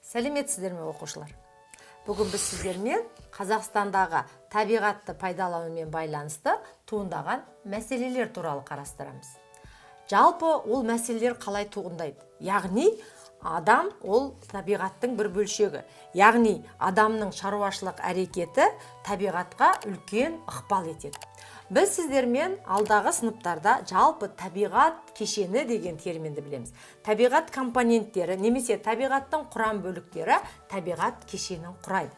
Сәлеметсіздер ме оқушылар? Бүгін біз сіздермен Қазақстандағы табиғатты пайдаланумен байланысты туындаған мәселелер туралы қарастырамыз. Жалпы ол мәселелер қалай туындайды? Яғни адам ол табиғаттың бір бөлшегі. Яғни адамның шаруашылық әрекеті табиғатқа үлкен ықпал етеді. Біз сіздермен алдағы сыныптарда жалпы табиғат кешені деген терминді білеміз. Табиғат компоненттері немесе табиғаттың құрам бөліктері табиғат кешенін құрайды.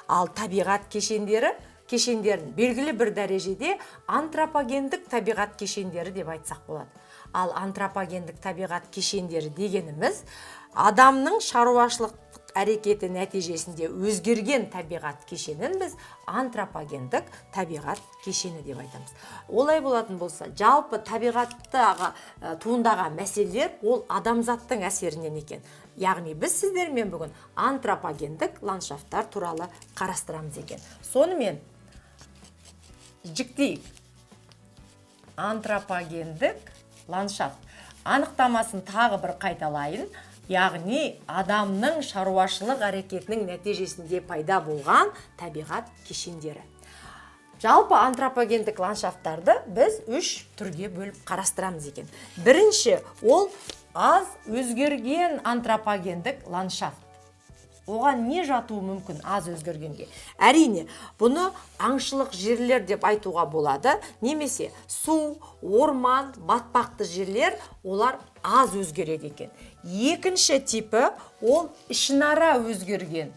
Ал табиғат кешендерін белгілі бір дәрежеде антропогендік табиғат кешендері деп айтсақ болады. Ал антропогендік табиғат кешендері дегеніміз адамның шаруашылық әрекеті нәтижесінде өзгерген табиғат кешенін біз антропогендік табиғат кешені деп айтамыз. Олай болатын болса, жалпы табиғаттағы туындаған мәселелер ол адамзаттың әсерінен екен. Яғни біз сіздермен бүгін антропогендік ландшафттар туралы қарастырамыз екен. Сонымен жіктейік. Антропогендік ландшафт. Анықтамасын тағы бір қайталайын. Яғни адамның шаруашылық әрекетінің нәтижесінде пайда болған табиғат кешендері. Жалпы антропогендік ландшафттарды біз 3 түрге бөліп қарастырамыз екен. Бірінші, ол аз өзгерген антропогендік ландшафт. Оған не жатуы мүмкін аз өзгергенге? Әрине, бұны аңшылық жерлер деп айтуға болады, немесе су, орман, батпақты жерлер, олар аз өзгереді екен. Екінші типі ол ішінара өзгерген.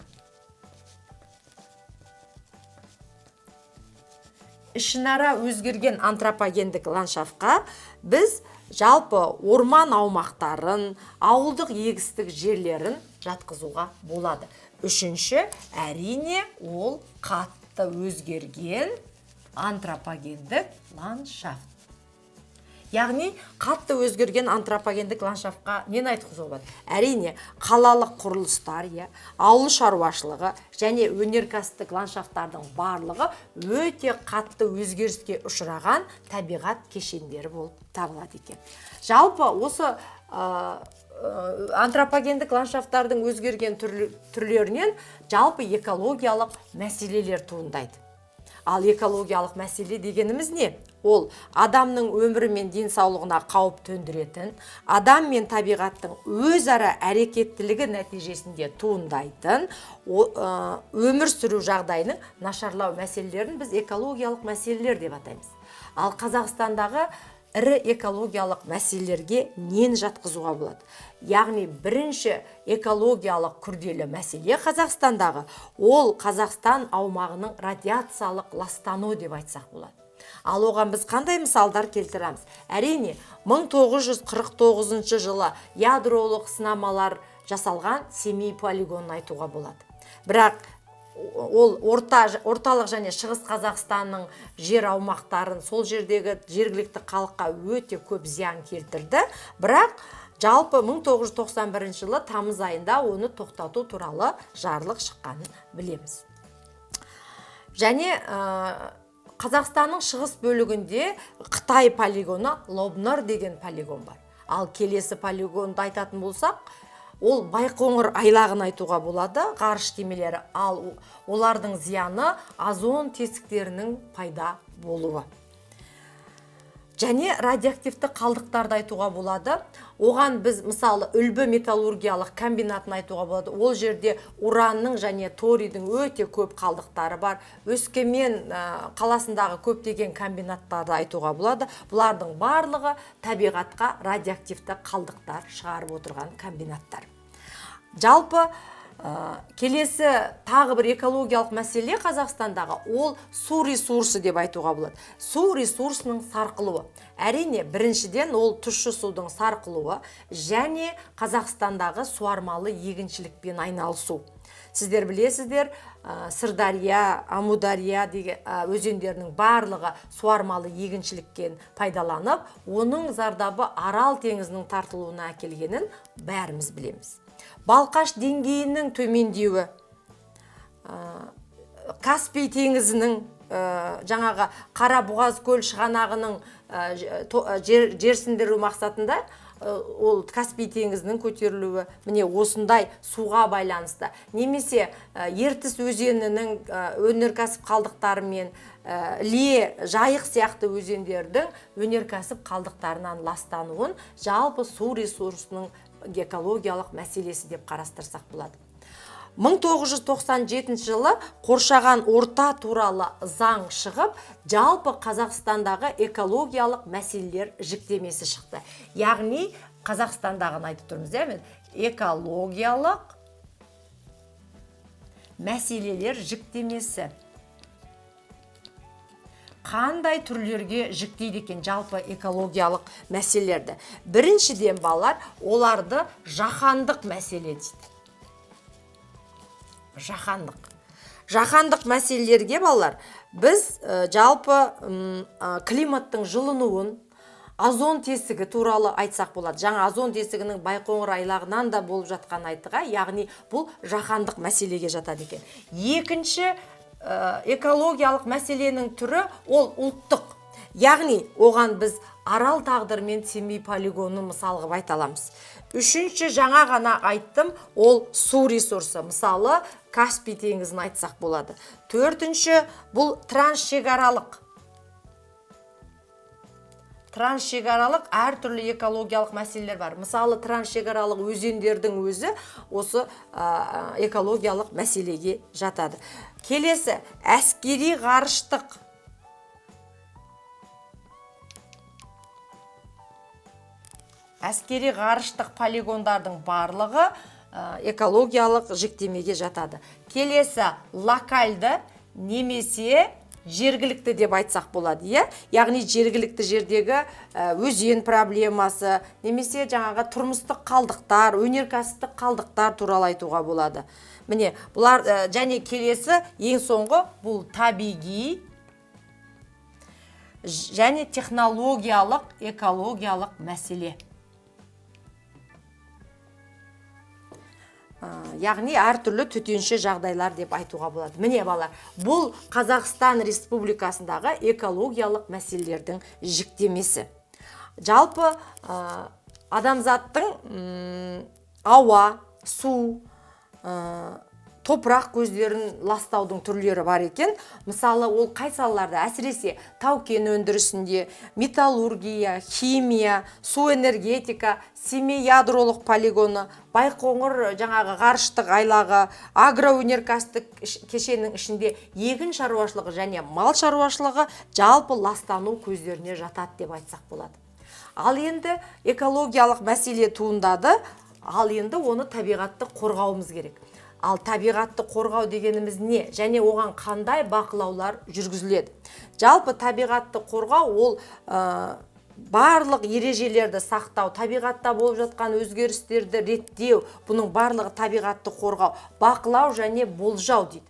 Ішінара өзгерген антропогендік ландшафтқа біз жалпы орман аумақтарын, ауылдық егістік жерлерін жатқызуға болады. Үшінші, әрине, ол қатты өзгерген антропогендік ландшафт. Яғни, қатты өзгерген антропогендік ландшафтқа нені айтқызуға болады? Әрине, қалалық құрылыстар, ауыл шаруашылығы және өнеркәсіптік ландшафттардың барлығы өте қатты өзгеріске ұшыраған табиғат кешендері болып табылады екен. Жалпы осы антропогендік ландшафттардың өзгерген түрлерінен жалпы экологиялық мәселелер туындайды. Ал экологиялық мәселе дегеніміз не? Ол адамның өмірі мен денсаулығына қауіп төндіретін, адам мен табиғаттың өзара әрекеттілігі нәтижесінде туындайтын өмір сүру жағдайының нашарлау мәселелерін біз экологиялық мәселелер деп атаймыз. Ал Қазақстандағы ірі экологиялық мәселелерге нені жатқызуға болады? Яғни бірінші экологиялық күрделі мәселе Қазақстандағы ол Қазақстан аумағының радиациялық ластануы деп айтсақ болады. Ал оған біз қандай мысалдар келтіреміз? Әрине, 1949 жылы ядролық сынамалар жасалған Семей полигонын айтуға болады. Бірақ ол орталық және шығыс Қазақстанның жер аумақтарын, сол жердегі жергілікті халыққа өте көп зиян келтірді. Бірақ жалпы 1991 жылы тамыз айында оны тоқтату туралы жарлық шыққанын білеміз. Және Қазақстанның шығыс бөлігінде Қытай полигоны Лобнор деген полигон бар. Ал келесі полигонды айтатын болсақ, ол Байқоңыр айлағын айтуға болады, ғарыш кемелері. Ал олардың зияны озон тесіктерінің пайда болуы. Және радиоактивті қалдықтарды айтуға болады. Оған біз мысалы үлбі металлургиялық комбинатын айтуға болады. Ол жерде уранның және торийдің өте көп қалдықтары бар. Өскемен қаласындағы көптеген комбинаттарды айтуға болады. Бұлардың барлығы табиғатқа радиоактивті қалдықтар шығарып отырған комбинаттар. Жалпы келесі тағы бір экологиялық мәселе Қазақстандағы ол су ресурсы деп айтуға болады. Су ресурсының сарқылуы. Әрине, біріншіден ол тұщы судың сарқылуы және Қазақстандағы суармалы егіншілікпен айналысу. Сіздер білесіздер, Сырдария, Амудария деген өзендерінің барлығы суармалы егіншілікпен пайдаланып, оның зардабы Арал теңізінің тартылуына әкелгенін бәріміз білеміз. Балқаш деңгейінің төмендеуі, Каспий теңізінің жаңағы Қара бұғаз көл шығанағының жерсіндіру мақсатында ол Каспий теңізінің көтерілуі міне осындай суға байланысты. Немесе Ертіс өзенінің өнеркәсіп қалдықтарымен Іле, Жайық сияқты өзендердің өнеркәсіп қалдықтарынан ластануын жалпы су ресурсының экологиялық мәселесі деп қарастырсақ болады. 1997 жылы қоршаған орта туралы заң шығып, жалпы Қазақстандағы экологиялық мәселелер жіктемесі шықты. Яғни Қазақстандағын айтып тұрмыз, экологиялық мәселелер жіктемесі. Қандай түрлерге жіктейді екен жалпы экологиялық мәселелерді? Біріншіден балалар, оларды жаһандық мәселе дейді. Жаһандық мәселелерге балалар, біз жалпы климаттың жылынуын, озон тесігі туралы айтсақ болады. Жаңа озон тесігінің Байқоңыр айлағынан да болып жатқан айтыға, яғни бұл жаһандық мәселеге жатады екен. Екінші экологиялық мәселенің түрі ол ұлттық. Яғни оған біз Арал тағдыр мен Семей полигонын мысал қылып айта аламыз. Үшінші, жаңа ғана айттым, ол су ресурсы. Мысалы, Каспий теңізін айтсақ болады. Төртінші, бұл трансшекаралық әртүрлі экологиялық мәселелер бар. Мысалы, трансшекаралық өзендердің өзі осы экологиялық мәселеге жатады. Келесі, әскери ғарыштық. Әскери ғарыштық полигондардың барлығы экологиялық жіктемеге жатады. Келесі, локальды немесе жергілікті деп айтсақ болады, яғни жергілікті жердегі өзен проблемасы, немесе жаңағы тұрмыстық қалдықтар, өнеркәсіптік қалдықтар туралы айтуға болады. Міне, бұлар және келесі ең соңғы бұл табиғи және технологиялық экологиялық мәселе. Яғни әртүрлі төтенше жағдайлар деп айтуға болады. Міне балалар, бұл Қазақстан Республикасындағы экологиялық мәселелердің жіктемесі. Жалпы адамзаттың ауа, су, топырақ көздерін ластаудың түрлері бар екен. Мысалы, ол қай салаларда? Әсіресе тау-кен өндірісінде, металлургия, химия, су энергетика, Семей ядролық полигоны, Байқоңыр жаңағы ғарыштық айлағы, агроөнеркәсіптік кешеннің ішінде егін шаруашылығы және мал шаруашылығы жалпы ластану көздеріне жатады деп айтсақ болады. Ал енді экологиялық мәселе туындады, ал енді оны табиғатты қорғауымыз керек. Ал табиғатты қорғау дегеніміз не? Және оған қандай бақылаулар жүргізіледі? Жалпы табиғатты қорғау ол барлық ережелерді сақтау, табиғатта болып жатқан өзгерістерді реттеу, бұның барлығы табиғатты қорғау, бақылау және болжау дейді.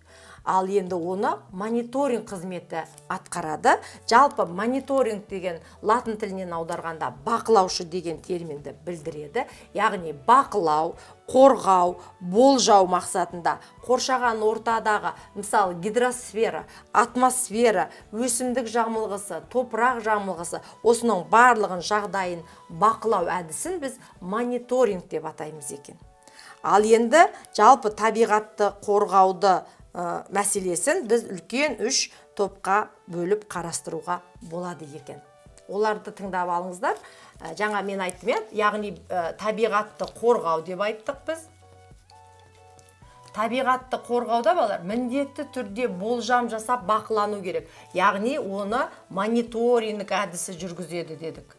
Ал енді оны мониторинг қызметі атқарады. Жалпы мониторинг деген латын тілінен аударғанда бақылаушы деген терминді білдіреді. Яғни бақылау, қорғау, болжау мақсатында қоршаған ортадағы, мысалы гидросфера, атмосфера, өсімдік жамылғысы, топырақ жамылғысы, осының барлығын жағдайын бақылау әдісін біз мониторинг деп атаймыз екен. Ал енді жалпы табиғатты қорғауды мәселесін біз үлкен 3 топқа бөліп қарастыруға болады екен. Оларды тыңдап алыңыздар. Жаңа мен айттым, яғни табиғатты қорғау деп айттық біз. Табиғатты қорғауда балалар міндетті түрде болжам жасап бақылану керек. Яғни оны мониторинг әдісі жүргізеді дедік.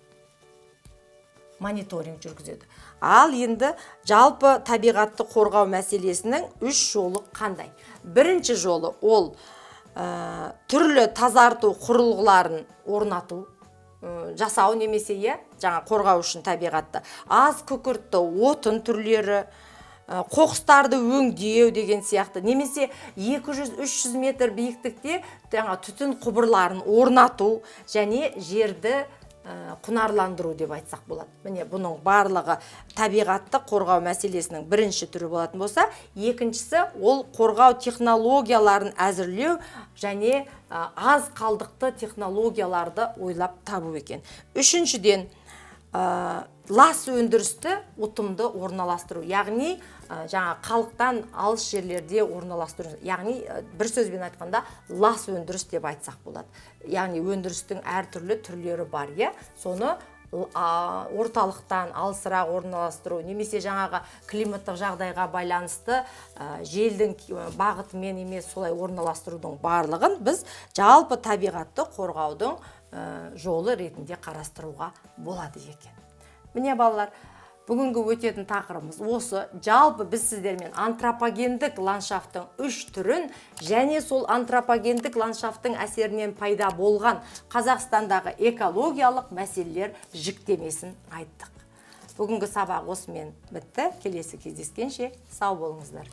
Мониторинг жүргізеді. Ал енді жалпы табиғатты қорғау мәселесінің 3 жолы қандай? Бірінші жолы ол түрлі тазарту құрылғыларын орнату, жасау немесе жаңа қорғау үшін табиғатты. Аз күкіртті отын түрлері, қоқыстарды өңдеу деген сияқты, немесе 200-300 метр биіктікте жаңа түтін құбырларын орнату және жерді құнарландыру деп айтсақ болады. Міне бұның барлығы табиғатты қорғау мәселесінің бірінші түрі болатын болса, екіншісі ол қорғау технологияларын әзірлеу және аз қалдықты технологияларды ойлап табу екен. Үшіншіден, лас өндірісті ұтымды орналастыру, яғни жаңа халықтан алыс жерлерде орналастыру, яғни бір сөзбен айтқанда лас өндіріс деп айтсақ болады. Яғни өндірістің әртүрлі түрлері бар, соны орталықтан алысырақ орналастыру, немесе жаңағы климаттық жағдайға байланысты желдің бағытымен емес солай орналастырудың барлығын біз жалпы табиғатты қорғаудың жолы ретінде қарастыруға болады екен. Міне балалар, бүгінгі өтетін тақырыбымыз осы. Жалпы біз сіздермен антропогендік ландшафттың 3 түрін және сол антропогендік ландшафттың әсерінен пайда болған Қазақстандағы экологиялық мәселелер жіктемесін айттық. Бүгінгі сабақ осымен бітті. Келесі кездескенше сау болыңыздар.